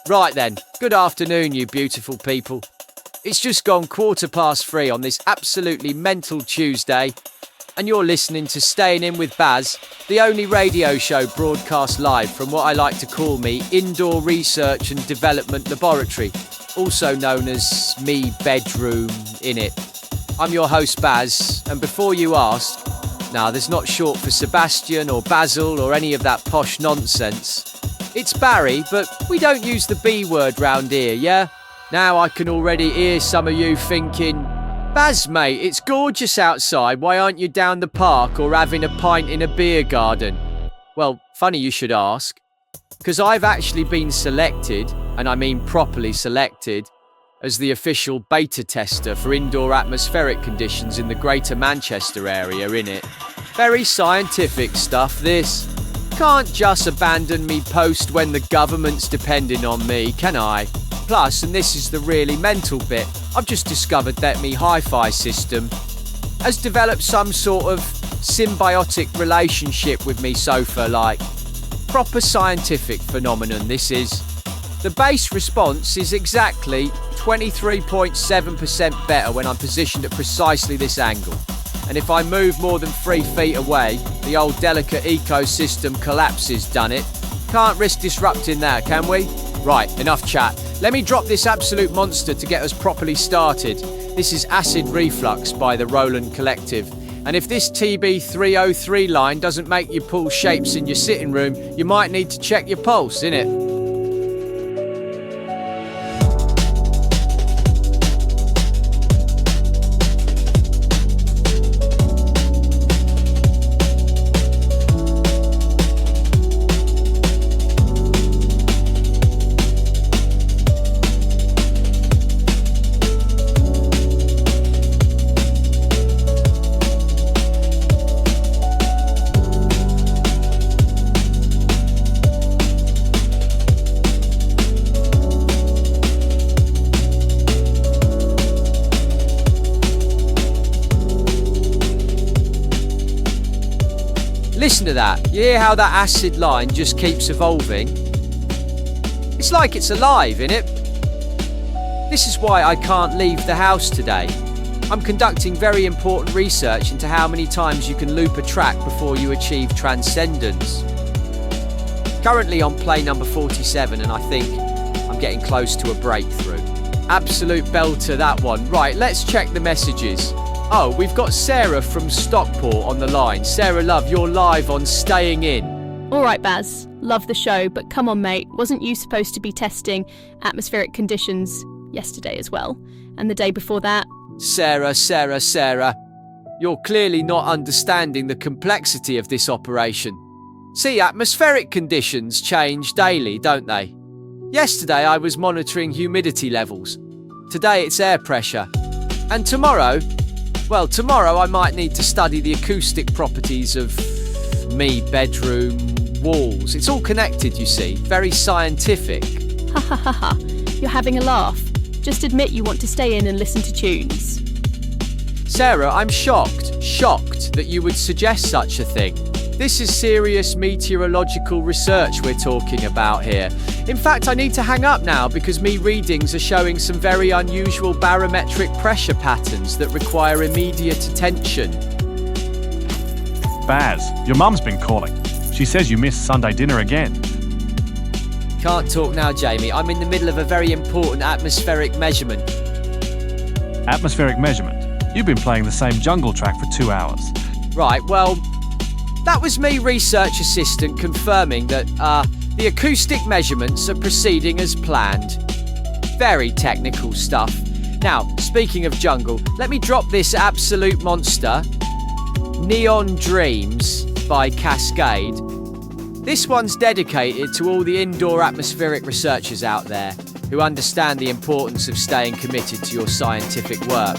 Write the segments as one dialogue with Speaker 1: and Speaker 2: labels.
Speaker 1: Right then, good afternoon, you beautiful people. It's just gone 3:15 on this absolutely mental Tuesday, and you're listening to Staying In with BAZ, the only radio show broadcast live from what I like to call me Indoor Research and Development Laboratory, also known as me bedroom in it. I'm your host BAZ, and before you ask, now there's not short for Sebastian or Basil or any of that posh nonsense. It's Barry, but we don't use the B word round here, yeah? Now I can already hear some of you thinking, Baz, mate, it's gorgeous outside. Why aren't you down the park or having a pint in a beer garden? Well, funny you should ask, because I've actually been selected, and I mean properly selected, as the official beta tester for indoor atmospheric conditions in the Greater Manchester area, innit? Very scientific stuff, this. Can't just abandon me post when the government's depending on me, can I? Plus, and this is the really mental bit, I've just discovered that me hi-fi system has developed some sort of symbiotic relationship with me sofa, like. Proper scientific phenomenon, this is. The bass response is exactly 23.7% better when I'm positioned at precisely this angle. And if I move more than 3 feet away, the old delicate ecosystem collapses, done it. Can't risk disrupting that, can we? Right, enough chat. Let me drop this absolute monster to get us properly started. This is Acid Reflux by the Roland Collective. And if this TB303 line doesn't make you pull shapes in your sitting room, you might need to check your pulse, innit? Listen to that. You hear how that acid line just keeps evolving? It's like it's alive, innit? This is why I can't leave the house today. I'm conducting very important research into how many times you can loop a track before you achieve transcendence. Currently on play number 47, and I think I'm getting close to a breakthrough. Absolute belter, that one. Right, let's check the messages. Oh, we've got Sarah from Stockport on the line. Sarah, love, you're live on Staying In.
Speaker 2: All right, Baz. Love the show, but come on, mate. Wasn't you supposed to be testing atmospheric conditions yesterday as well? And the day before that?
Speaker 1: Sarah. You're clearly not understanding the complexity of this operation. See, atmospheric conditions change daily, don't they? Yesterday I was monitoring humidity levels. Today it's air pressure. And tomorrow I might need to study the acoustic properties of me bedroom walls. It's all connected, you see. Very scientific.
Speaker 2: Ha ha ha ha. You're having a laugh. Just admit you want to stay in and listen to tunes.
Speaker 1: Sarah, I'm shocked that you would suggest such a thing. This is serious meteorological research we're talking about here. In fact, I need to hang up now because me readings are showing some very unusual barometric pressure patterns that require immediate attention.
Speaker 3: Baz, your mum's been calling. She says you missed Sunday dinner again.
Speaker 1: Can't talk now, Jamie. I'm in the middle of a very important atmospheric measurement.
Speaker 3: Atmospheric measurement? You've been playing the same jungle track for 2 hours.
Speaker 1: Right, well, that was me research assistant confirming that the acoustic measurements are proceeding as planned. Very technical stuff. Now, speaking of jungle, let me drop this absolute monster, Neon Dreams by Cascade. This one's dedicated to all the indoor atmospheric researchers out there who understand the importance of staying committed to your scientific work.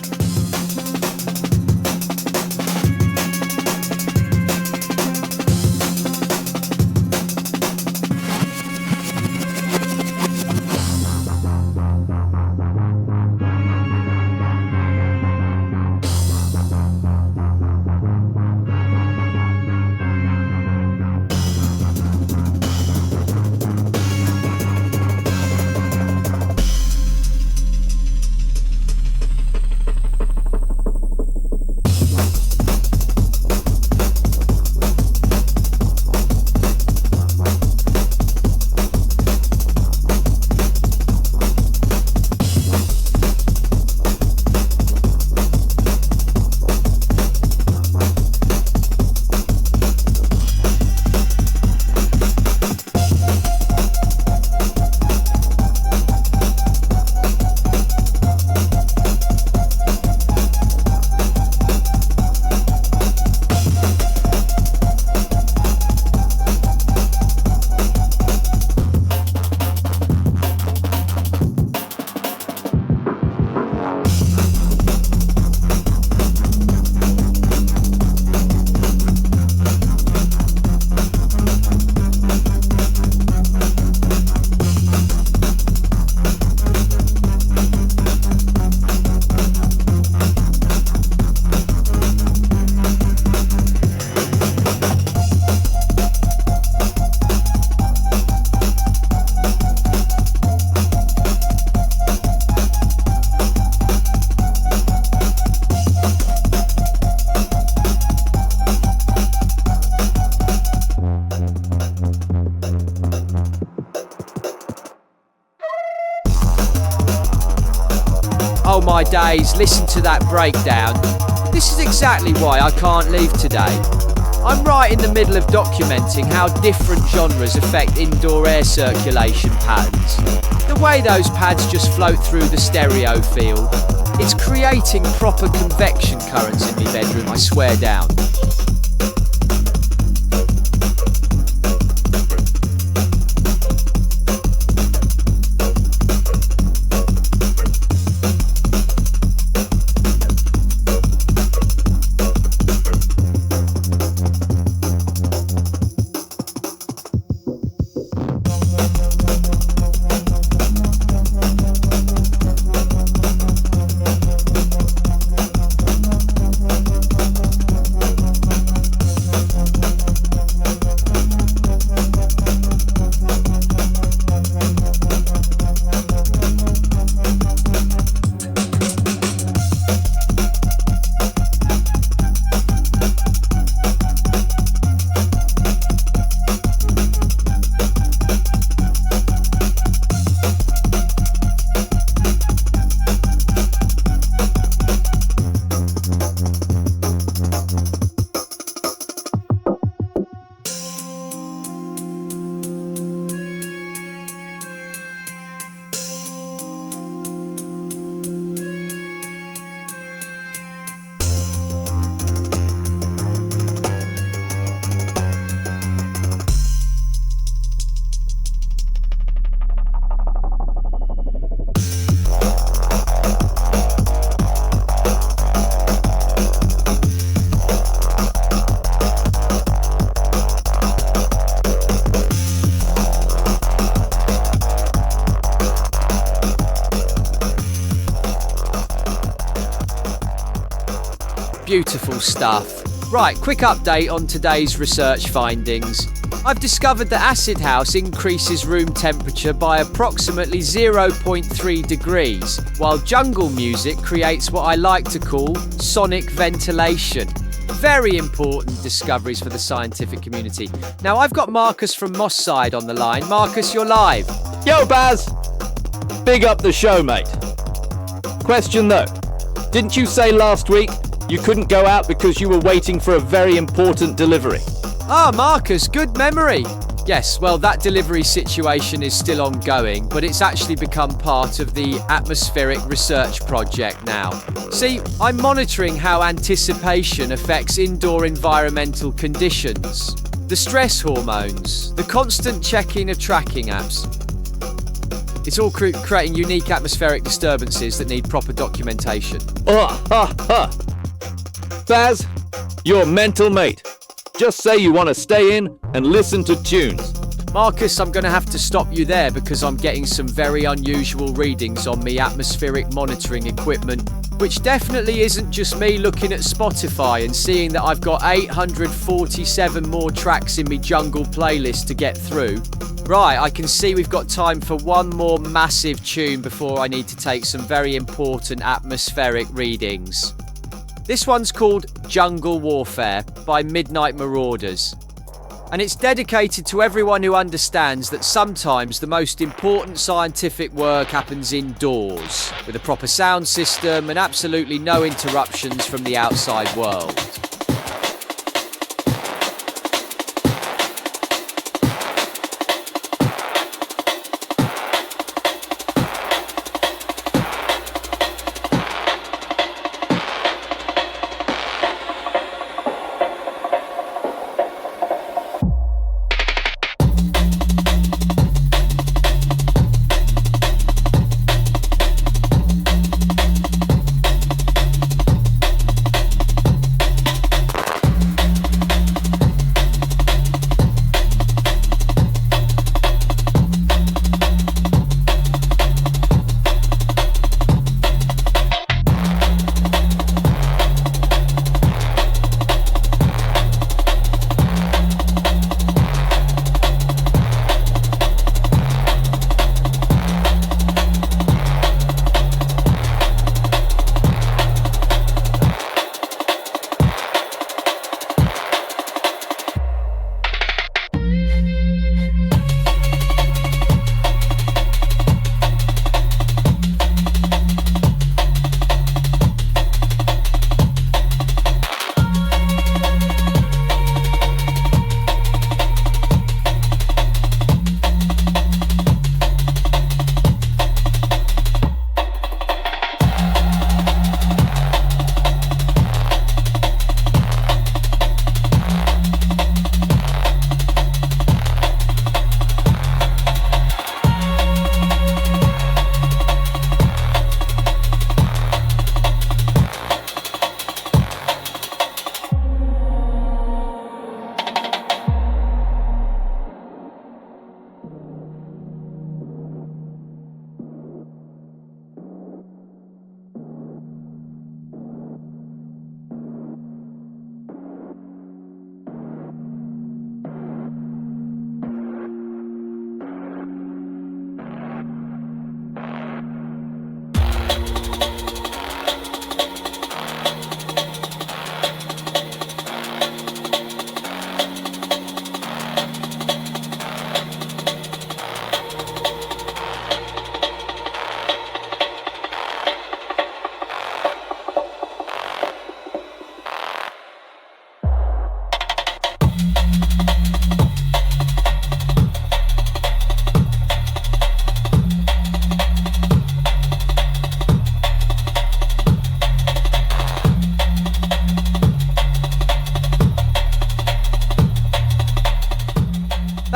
Speaker 1: days, listen to that breakdown. This is exactly why I can't leave today. I'm right in the middle of documenting how different genres affect indoor air circulation patterns. The way those pads just float through the stereo field. It's creating proper convection currents in my bedroom, I swear down. Beautiful stuff. Right, quick update on today's research findings. I've discovered that acid house increases room temperature by approximately 0.3 degrees, while jungle music creates what I like to call sonic ventilation. Very important discoveries for the scientific community. Now, I've got Marcus from Moss Side on the line. Marcus, you're live.
Speaker 4: Yo, Baz! Big up the show, mate. Question though, didn't you say last week you couldn't go out because you were waiting for a very important delivery?
Speaker 1: Ah, Marcus, good memory. Yes, well, that delivery situation is still ongoing, but it's actually become part of the atmospheric research project now. See, I'm monitoring how anticipation affects indoor environmental conditions, the stress hormones, the constant checking of tracking apps. It's all creating unique atmospheric disturbances that need proper documentation.
Speaker 4: Baz, you're mental, mate. Just say you want to stay in and listen to tunes.
Speaker 1: Marcus, I'm going to have to stop you there because I'm getting some very unusual readings on me atmospheric monitoring equipment, which definitely isn't just me looking at Spotify and seeing that I've got 847 more tracks in me jungle playlist to get through. Right, I can see we've got time for one more massive tune before I need to take some very important atmospheric readings. This one's called Jungle Warfare by Midnight Marauders. And it's dedicated to everyone who understands that sometimes the most important scientific work happens indoors, with a proper sound system and absolutely no interruptions from the outside world.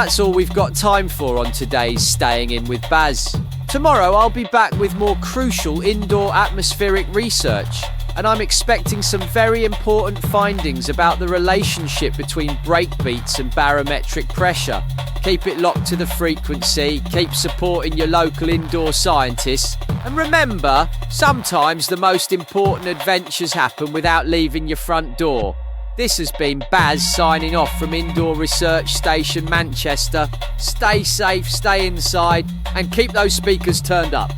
Speaker 1: That's all we've got time for on today's Staying In with BAZ. Tomorrow I'll be back with more crucial indoor atmospheric research, and I'm expecting some very important findings about the relationship between breakbeats and barometric pressure. Keep it locked to the frequency, keep supporting your local indoor scientists, and remember, sometimes the most important adventures happen without leaving your front door. This has been BAZ signing off from Indoor Research Station Manchester. Stay safe, stay inside, and keep those speakers turned up.